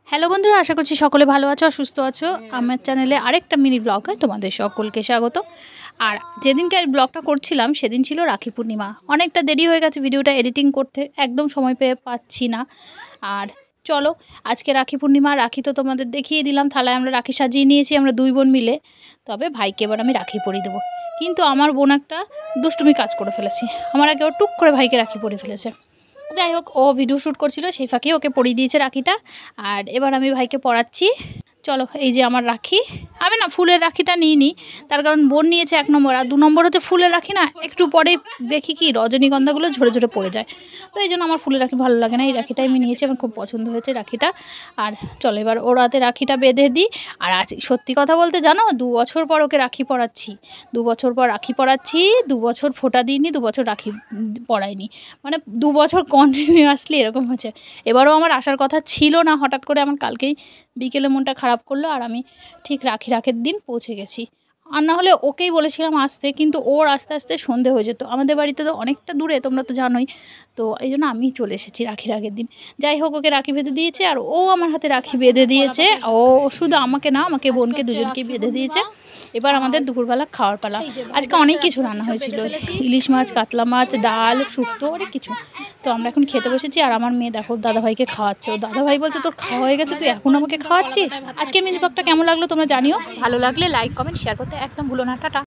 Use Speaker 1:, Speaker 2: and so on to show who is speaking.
Speaker 1: Hello বন্ধুরা, আশা করছি সকলে ভালো আছো আর সুস্থ আছো। আমার চ্যানেলে আরেকটা মিনি ব্লগে তোমাদের সকলকে স্বাগত। আর যেদিনকে ব্লগটা করছিলাম সেদিন ছিল রাখি পূর্ণিমা। অনেকটা দেরি হয়ে গেছে ভিডিওটা এডিটিং করতে, একদম সময় পেয়ে পাচ্ছি না। আর চলো, আজকে রাখি পূর্ণিমা, রাখি তো তোমাদের দেখিয়ে দিলাম। থালায় আমরা রাখি সাজিয়ে নিয়েছি আমরা দুই বোন মিলে। তবে ভাইকে এবার আমি রাখি পরিয়ে দেবো। কিন্তু আমার বোন একটা দুষ্টুমি কাজ করে ফেলেছি, আমার আগে ও টুক করে ভাইকে রাখি পরিয়ে ফেলেছে। যাই হোক, ও ভিডিও শ্যুট করছিল, সেই ফাঁকে ওকে পরিয়ে দিয়েছে রাখিটা। আর এবার আমি ভাইকে পরাচ্ছি। চলো, এই যে আমার রাখি। আমি না ফুলের রাখিটা নিইনি, তার কারণ বোন নিয়েছে 1 নম্বর, আর 2 নম্বর হচ্ছে ফুলের রাখি না একটু পরে দেখি কি রজনীগন্ধাগুলো ঝরে ঝরে পড়ে যায়, তো এই জন্য আমার ফুলের রাখি ভালো লাগে না। এই রাখিটাই আমি নিয়েছি, আমার খুব পছন্দ হয়েছে রাখিটা। আর চলো এবার ওর হাতে রাখিটা বেঁধে দিই। আর আজ সত্যি কথা বলতে জানো, 2 বছর পর ওকে রাখি পরাচ্ছি। 2 বছর পর রাখি পরাচ্ছি, 2 বছর ফোঁটা দিইনি, 2 বছর রাখি পরাইনি, মানে 2 বছর কন্টিনিউয়াসলি এরকম হচ্ছে। এবারও আমার আসার কথা ছিল না, হঠাৎ করে আমার কালকেই বিকেলে মনটা খারাপ করলো, আর আমি ঠিক রাখির দিন পৌঁছে গেছি। আর না হলে ওকেই বলেছিলাম আসতে, কিন্তু ওর আস্তে আস্তে সন্ধে হয়ে যেত। আমাদের বাড়িতে তো অনেকটা দূরে, তোমরা তো জানোই, তো এই জন্য আমি চলে এসেছি রাখির আগের দিন। যাই হোক, ওকে রাখি বেঁধে দিয়েছে, আর ও আমার হাতে রাখি বেঁধে দিয়েছে। ও শুধু আমাকে না, আমাকে বোনকে দুজনকে বেঁধে দিয়েছে। এবার আমাদের দুপুরবেলা খাওয়ার পালা। আজকে অনেক কিছু রান্না হয়েছিল, ইলিশ মাছ, কাতলা মাছ, ডাল, শুক্তো, অনেক কিছু। তো আমরা এখন খেতে বসেছি। আর আমার মেয়ে দেখো দাদাভাইকে খাওয়াচ্ছে। ও দাদাভাই বলছে তোর খাওয়া হয়ে গেছে, তুই এখন আমাকে খাওয়াচ্ছিস। আজকে মিনি ব্লগটা কেমন লাগলো তোমরা জানিও। ভালো লাগলে লাইক কমেন্ট শেয়ার করতে একদম ভুলো না। টাটা।